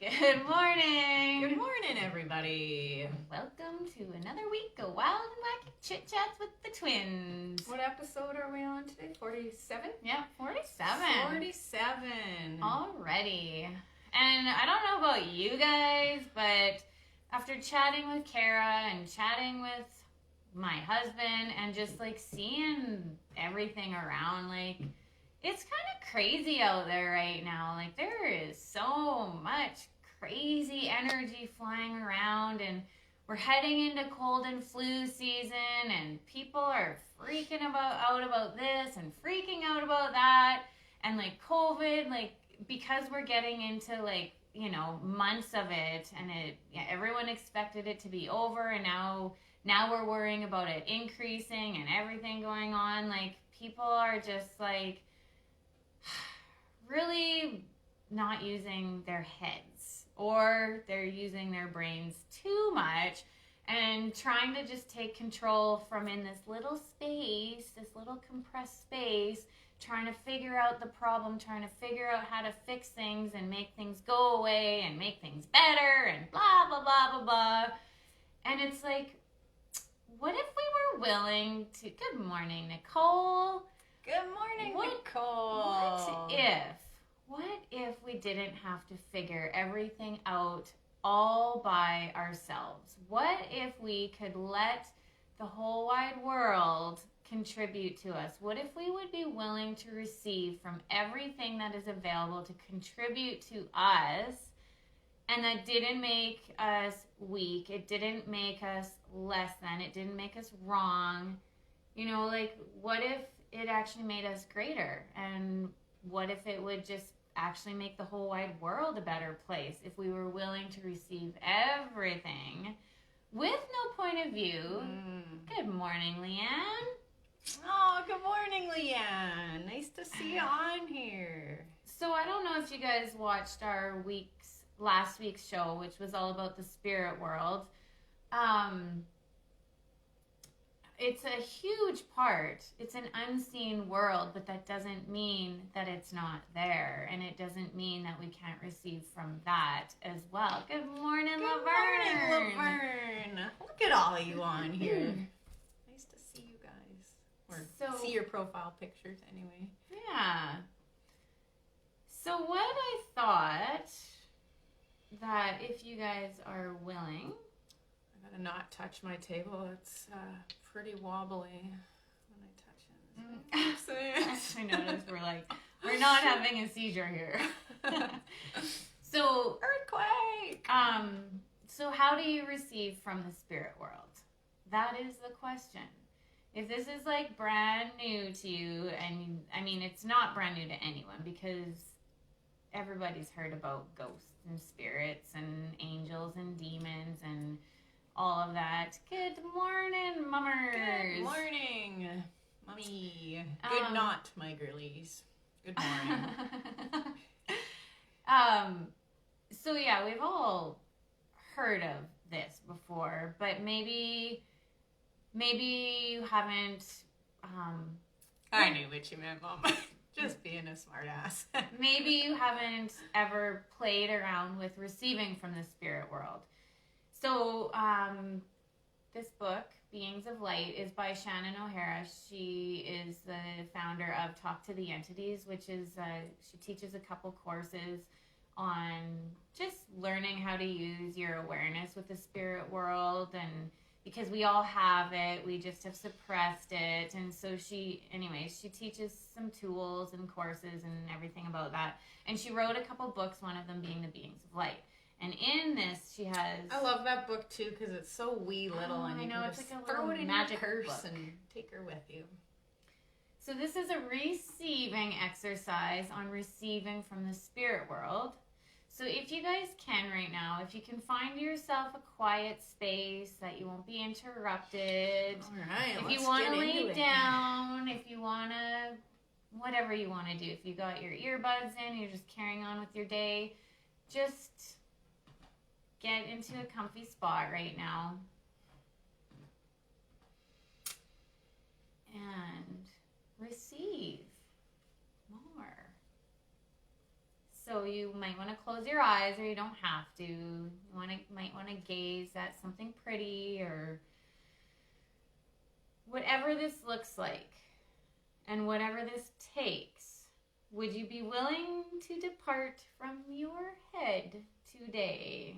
Good morning. Good morning, everybody. Welcome to another week of Wild and Wacky Chit Chats with the Twins. What episode are we on today? 47? Yeah, 47. 47. Already. And I don't know about you guys, but after chatting with Kara and chatting with my husband and just like seeing everything around, like it's kind of crazy out there right now. Like there is so much crazy energy flying around, and we're heading into cold and flu season, and people are freaking out about this and freaking out about that, and like COVID, like because we're getting into like, you know, months of it, and everyone expected it to be over, and now we're worrying about it increasing and everything going on. Like people are just like really not using their heads, or they're using their brains too much and trying to just take control from in this little space, this little compressed space, trying to figure out the problem, trying to figure out how to fix things and make things go away and make things better and blah, blah, blah, blah, blah. And it's like, what if we were willing to... Good morning, Nicole. Good morning, Nicole. What if we didn't have to figure everything out all by ourselves? What if we could let the whole wide world contribute to us? What if we would be willing to receive from everything that is available to contribute to us, and that didn't make us weak, it didn't make us less than, it didn't make us wrong? You know, like, what if it actually made us greater? And what if it would just actually make the whole wide world a better place if we were willing to receive everything with no point of view? Good morning, Leanne. Oh, good morning, Leanne. Nice to see you on here. So I don't know if you guys watched our last week's show, which was all about the spirit world. It's a huge part. It's an unseen world, but that doesn't mean that it's not there. And it doesn't mean that we can't receive from that as well. Good morning, Laverne. Good morning, Laverne. Look at all of you on here. Nice to see you guys. Or see your profile pictures anyway. Yeah. So what I thought that if you guys are willing... I gotta not touch my table. It's pretty wobbly when I touch it. I noticed we're not having a seizure here. So earthquake. So how do you receive from the spirit world? That is the question. If this is like brand new to you, and I mean it's not brand new to anyone, because everybody's heard about ghosts and spirits and angels and demons and all of that. Good morning, mummers. Good morning, Mommy. Good night, my girlies. Good morning. So yeah, we've all heard of this before, but maybe you haven't. I knew what you meant, Mom. Just being a smart ass. Maybe you haven't ever played around with receiving from the spirit world. So, this book, Beings of Light, is by Shannon O'Hara. She is the founder of Talk to the Entities, which is, she teaches a couple courses on just learning how to use your awareness with the spirit world, and because we all have it, we just have suppressed it. And so she teaches some tools and courses and everything about that. And she wrote a couple books, one of them being the Beings of Light. And in this, she has... I love that book, too, because it's so wee little. And you can just like throw it in your purse and take her with you. So this is a receiving exercise on receiving from the spirit world. So if you guys can right now, if you can find yourself a quiet space that you won't be interrupted. All right, if you want to lay down, if you want to... whatever you want to do. If you got your earbuds in, you're just carrying on with your day, just... get into a comfy spot right now. And receive more. So So you might want to close your eyes, or you don't have to. You might want to gaze at something pretty, or whatever this looks like and whatever this takes. Would you be willing to depart from your head today?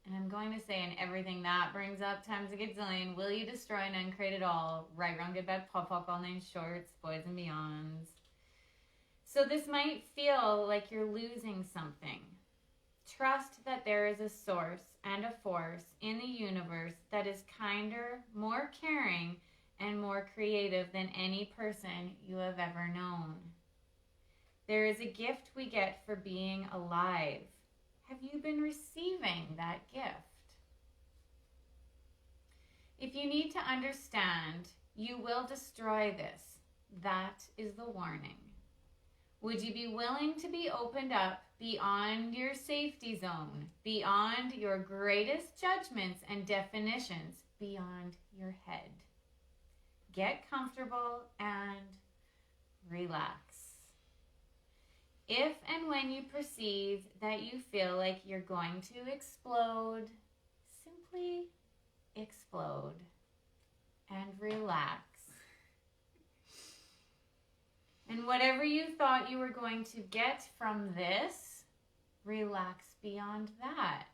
And I'm going to say, in everything that brings up times a gazillion, will you destroy and uncreate it all? Right, wrong, good, bad, pop, all nine shorts, boys and beyonds. So this might feel like you're losing something. Trust that there is a source and a force in the universe that is kinder, more caring, and more creative than any person you have ever known. There is a gift we get for being alive. Have you been receiving that gift? If you need to understand, you will destroy this. That is the warning. Would you be willing to be opened up beyond your safety zone, beyond your greatest judgments and definitions, beyond your head? Get comfortable and relax. If and when you perceive that you feel like you're going to explode, simply explode and relax. And whatever you thought you were going to get from this, relax beyond that.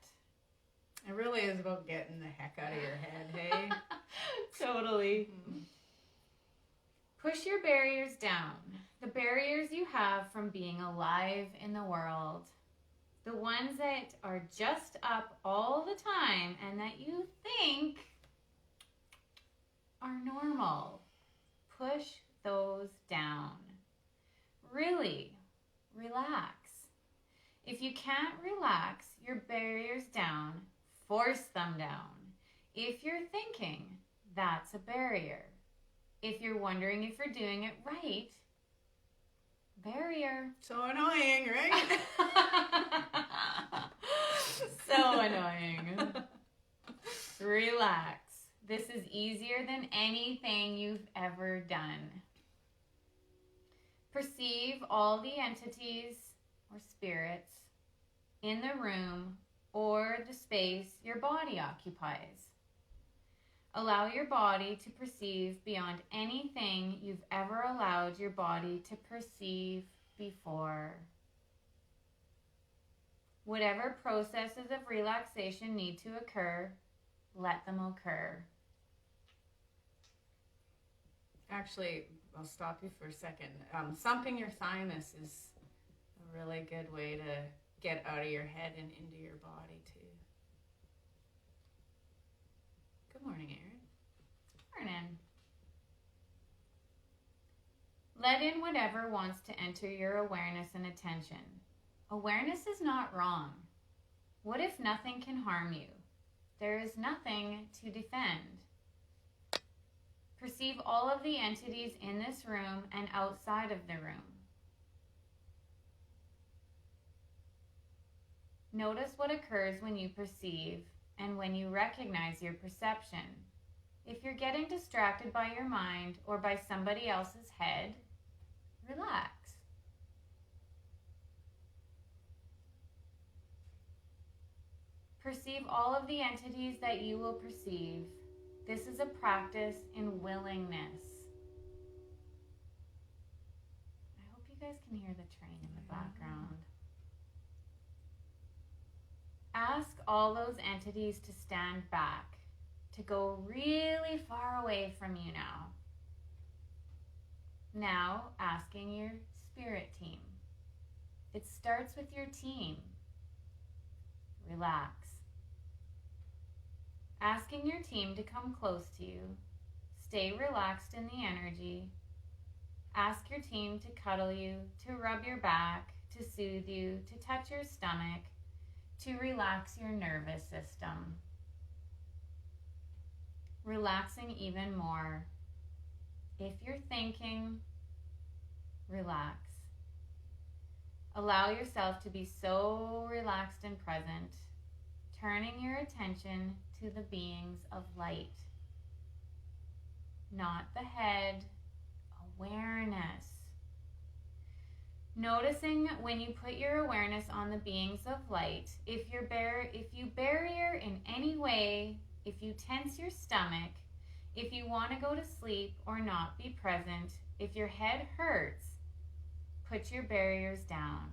It really is about getting the heck out of your head, hey? Totally. Mm-hmm. Push your barriers down. The barriers you have from being alive in the world. The ones that are just up all the time and that you think are normal. Push those down. Really, relax. If you can't relax your barriers down, force them down. If you're thinking, that's a barrier. If you're wondering if you're doing it right, barrier. So annoying, right? So annoying. Relax. This is easier than anything you've ever done. Perceive all the entities or spirits in the room or the space your body occupies. Allow your body to perceive beyond anything you've ever allowed your body to perceive before. Whatever processes of relaxation need to occur, let them occur. Actually, I'll stop you for a second. Thumping your thymus is a really good way to get out of your head and into your body, too. Good morning, Erin. Morning. Let in whatever wants to enter your awareness and attention. Awareness is not wrong. What if nothing can harm you? There is nothing to defend. Perceive all of the entities in this room and outside of the room. Notice what occurs when you perceive and when you recognize your perception. If you're getting distracted by your mind or by somebody else's head, relax. Perceive all of the entities that you will perceive. This is a practice in willingness. I hope you guys can hear the train in the background. Ask all those entities to stand back, to go really far away from you now. Now, asking your spirit team. It starts with your team. Relax. Asking your team to come close to you. Stay relaxed in the energy. Ask your team to cuddle you, to rub your back, to soothe you, to touch your stomach, to relax your nervous system. Relaxing even more. If you're thinking, relax. Allow yourself to be so relaxed and present, turning your attention to the beings of light. Not the head, awareness. Noticing when you put your awareness on the beings of light, if you barrier in any way, if you tense your stomach, if you want to go to sleep or not be present, if your head hurts, put your barriers down.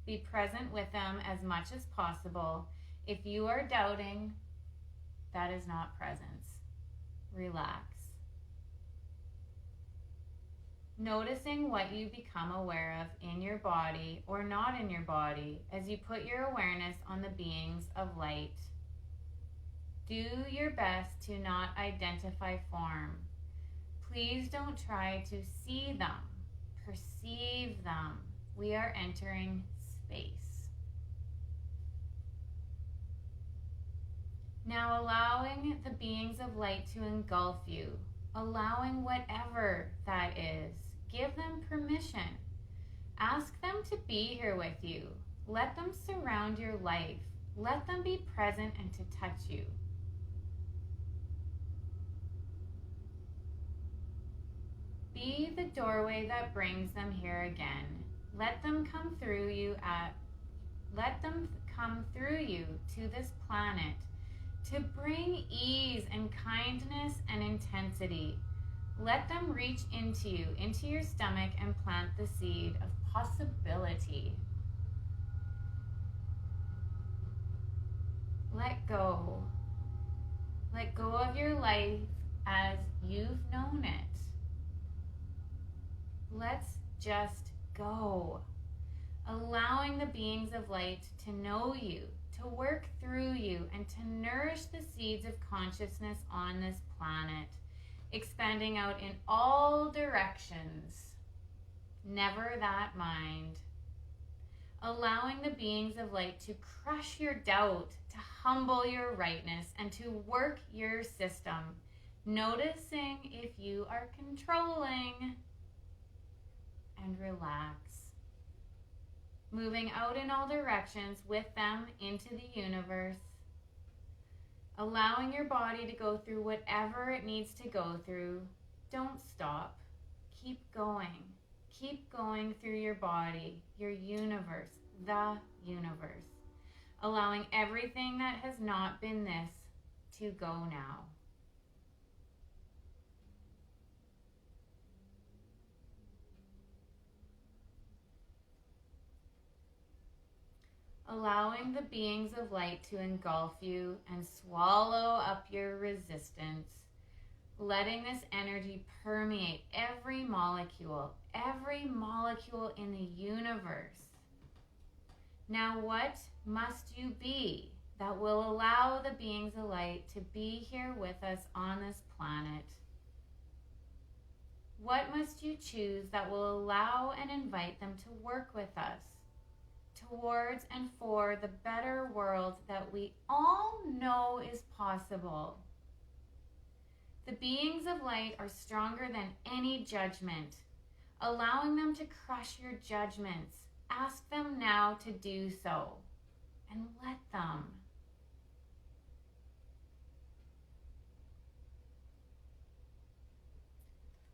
Be present with them as much as possible. If you are doubting, that is not presence. Relax. Noticing what you become aware of in your body or not in your body as you put your awareness on the beings of light. Do your best to not identify form. Please don't try to see them, perceive them. We are entering space. Now allowing the beings of light to engulf you, allowing whatever that is. Give them permission. Ask them to be here with you. Let them surround your life. Let them be present and to touch you. Be the doorway that brings them here again. Let them come through you to this planet to bring ease and kindness and intensity. Let them reach into you, into your stomach, and plant the seed of possibility. Let go. Let go of your life as you've known it. Let's just go. Allowing the beings of light to know you, to work through you, and to nourish the seeds of consciousness on this planet, expanding out in all directions. Never that mind. Allowing the beings of light to crush your doubt, to humble your rightness, and to work your system, noticing if you are controlling, and relax. Moving out in all directions with them into the universe. Allowing your body to go through whatever it needs to go through. Don't stop. Keep going. Keep going through your body, your universe, the universe. Allowing everything that has not been this to go now. Allowing the beings of light to engulf you and swallow up your resistance. Letting this energy permeate every molecule in the universe. Now what must you be that will allow the beings of light to be here with us on this planet? What must you choose that will allow and invite them to work with us towards and for the better world that we all know is possible? The beings of light are stronger than any judgment. Allowing them to crush your judgments. Ask them now to do so, and let them.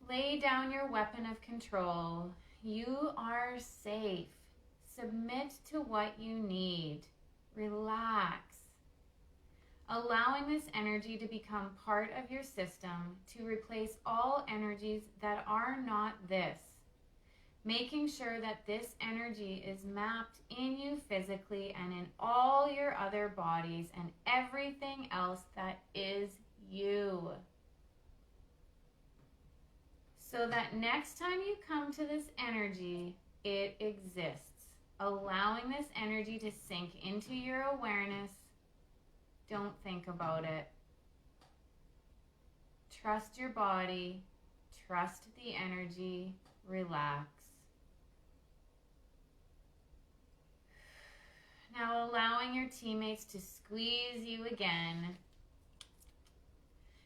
Lay down your weapon of control. You are safe. Submit to what you need. Relax. Allowing this energy to become part of your system to replace all energies that are not this. Making sure that this energy is mapped in you physically and in all your other bodies and everything else that is you. So that next time you come to this energy, it exists. Allowing this energy to sink into your awareness. Don't think about it. Trust your body. Trust the energy. Relax. Now allowing your teammates to squeeze you again.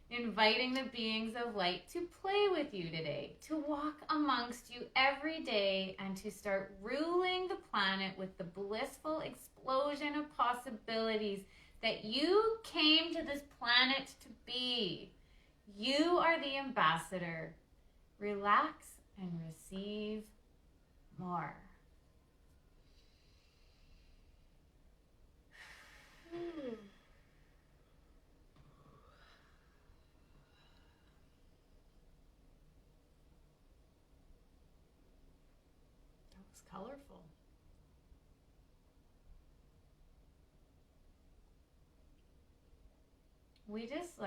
Inviting the beings of light to play with you today, to walk amongst you every day, and to start ruling the planet with the blissful explosion of possibilities that you came to this planet to be. You are the ambassador. Relax and receive more. colorful. We just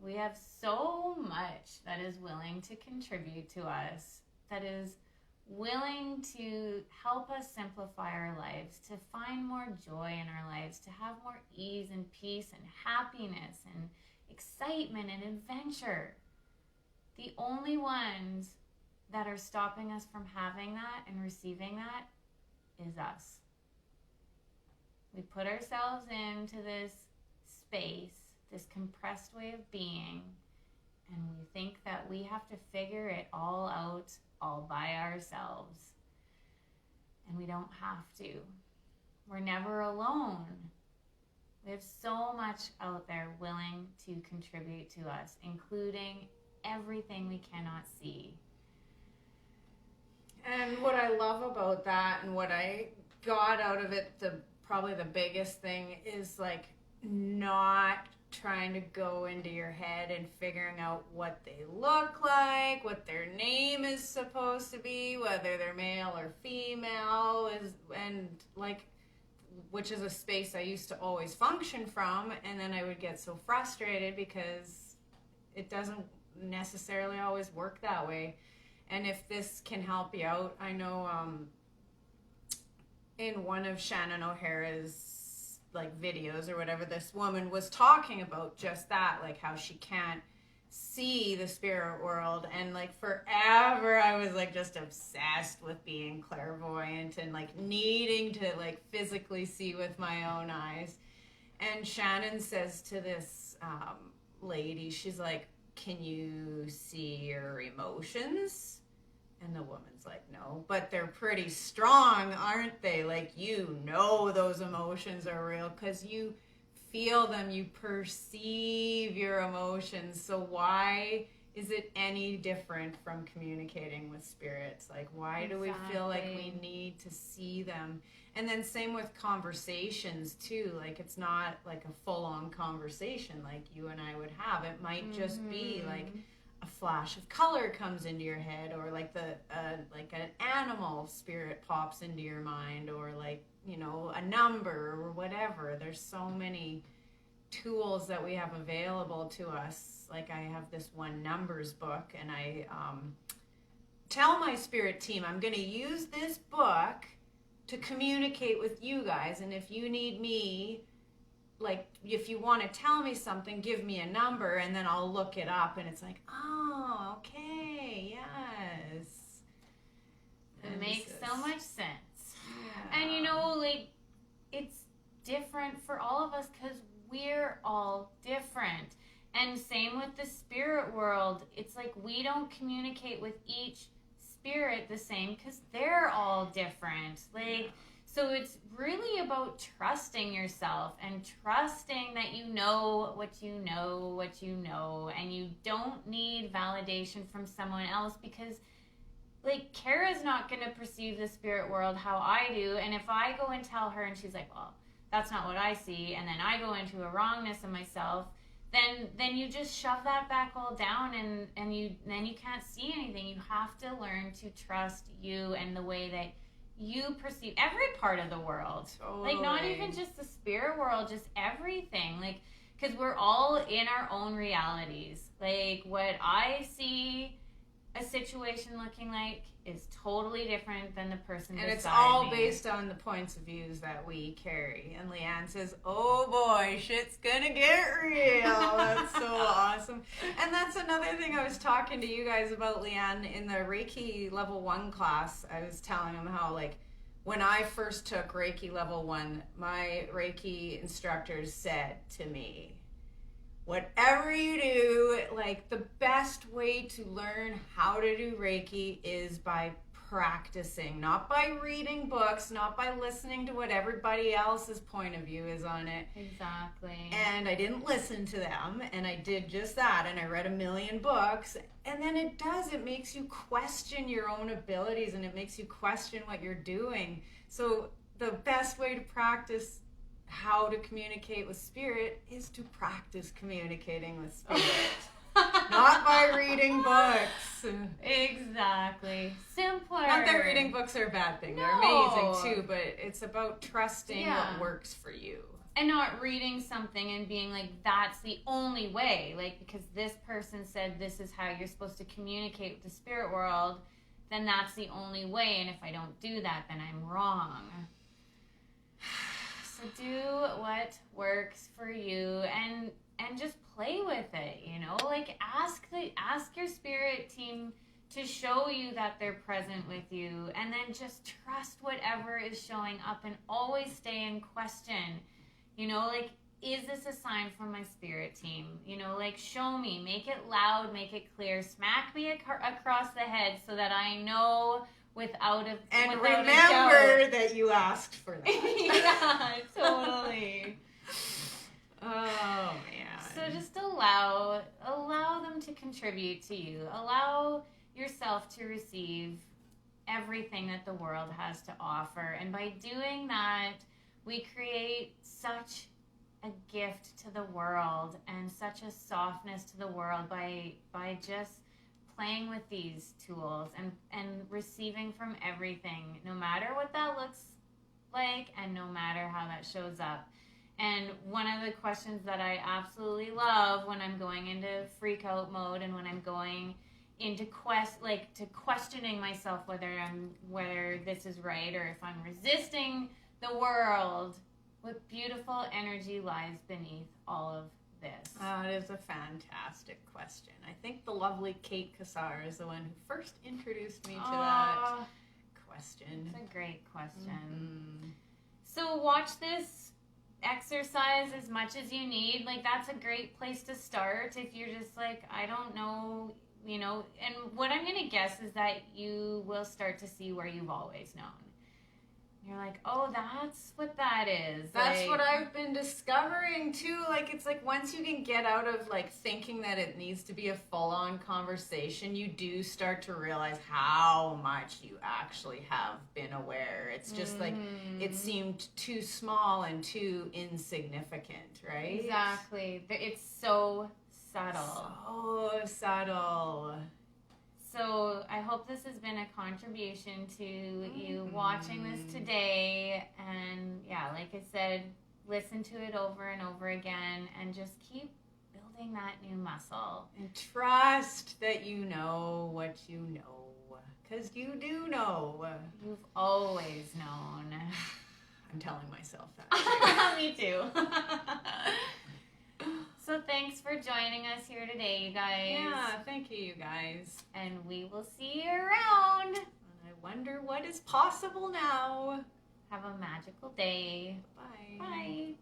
we have so much that is willing to contribute to us, that is willing to help us simplify our lives, to find more joy in our lives, to have more ease and peace and happiness and excitement and adventure. The only ones that are stopping us from having that and receiving that is us. We put ourselves into this space, this compressed way of being, and we think that we have to figure it all out all by ourselves. And we don't have to. We're never alone. We have so much out there willing to contribute to us, including everything we cannot see. And what I love about that, and what I got out of it, probably the biggest thing is like not trying to go into your head and figuring out what they look like, what their name is supposed to be, whether they're male or female, and like, which is a space I used to always function from, and then I would get so frustrated because it doesn't necessarily always work that way. And if this can help you out, I know in one of Shannon O'Hara's like videos or whatever, this woman was talking about just that, like how she can't see the spirit world, and like forever I was like just obsessed with being clairvoyant and like needing to like physically see with my own eyes. And Shannon says to this lady, she's like, "Can you see your emotions?" And the woman's like, "No, but they're pretty strong, aren't they? Like, you know those emotions are real because you feel them, you perceive your emotions. So why is it any different from communicating with spirits? Like, why do we feel like we need to see them?" And then same with conversations too. Like, it's not like a full-on conversation like you and I would have. It might just be like a flash of color comes into your head, or like like an animal spirit pops into your mind, or like, you know, a number or whatever. There's so many tools that we have available to us. Like, I have this one numbers book, and I tell my spirit team I'm going to use this book to communicate with you guys, and if you need me, like, if you want to tell me something, give me a number, and then I'll look it up. And it's like, oh, okay, yes. It makes so much sense. Yeah. And you know, like, it's different for all of us because we're all different. And same with the spirit world. It's like we don't communicate with each spirit the same because they're all different. Like, so it's really about trusting yourself and trusting that you know what you know, and you don't need validation from someone else, because like, Kara's not going to perceive the spirit world how I do. And if I go and tell her and she's like, well, that's not what I see, and then I go into a wrongness of myself, then you just shove that back all down, and then you can't see anything. You have to learn to trust you and the way that you perceive every part of the world. Totally. Like, not even just the spirit world, just everything. Like, because we're all in our own realities. Like, what I see a situation looking like is totally different than the person beside me. And it's all based on the points of views that we carry. And Leanne says, oh boy, shit's gonna get real. That's so awesome. And that's another thing I was talking to you guys about, Leanne, in the Reiki level 1 class. I was telling them how, like, when I first took Reiki level 1, my Reiki instructors said to me, whatever you do, like, the best way to learn how to do Reiki is by practicing, not by reading books, not by listening to what everybody else's point of view is on it. Exactly. And I didn't listen to them, and I did just that, and I read 1,000,000 books, and then it makes you question your own abilities, and it makes you question what you're doing. So the best way to practice how to communicate with spirit is to practice communicating with spirit. Not by reading books. Exactly. Simpler. Not that reading books are a bad thing. They're No. amazing too, but it's about trusting what works for you. And not reading something and being like, that's the only way. Like, because this person said this is how you're supposed to communicate with the spirit world, then that's the only way. And if I don't do that, then I'm wrong. So do what works for you and just play with it, you know? Like, ask your spirit team to show you that they're present with you, and then just trust whatever is showing up and always stay in question. You know, like, is this a sign from my spirit team? You know, like, show me, make it loud, make it clear, smack me across the head so that I know without a remember that you asked for that. Yeah, totally. Oh man. So just allow them to contribute to you. Allow yourself to receive everything that the world has to offer. And by doing that, we create such a gift to the world and such a softness to the world by just playing with these tools and receiving from everything, no matter what that looks like and no matter how that shows up. And one of the questions that I absolutely love when I'm going into freak out mode and when I'm going into questioning myself whether this is right or if I'm resisting the world, what beautiful energy lies beneath all of this? It is a fantastic question. I think the lovely Kate Kassar is the one who first introduced me to that question. It's a great question. Mm-hmm. So watch this exercise as much as you need. Like, that's a great place to start if you're just like, I don't know, you know. And what I'm going to guess is that you will start to see where you've always known. You're like, oh, that's what that is. That's like, what I've been discovering too. Like, it's like once you can get out of like thinking that it needs to be a full-on conversation, you do start to realize how much you actually have been aware. It's just like it seemed too small and too insignificant, right? Exactly. It's so subtle. So subtle. So I hope this has been a contribution to you watching this today. And yeah, like I said, listen to it over and over again and just keep building that new muscle. And trust that you know what you know. Because you do know. You've always known. I'm telling myself that. Me too. So thanks for joining us here today, you guys. Yeah, thank you guys. And we will see you around. And I wonder what is possible now. Have a magical day. Bye. Bye.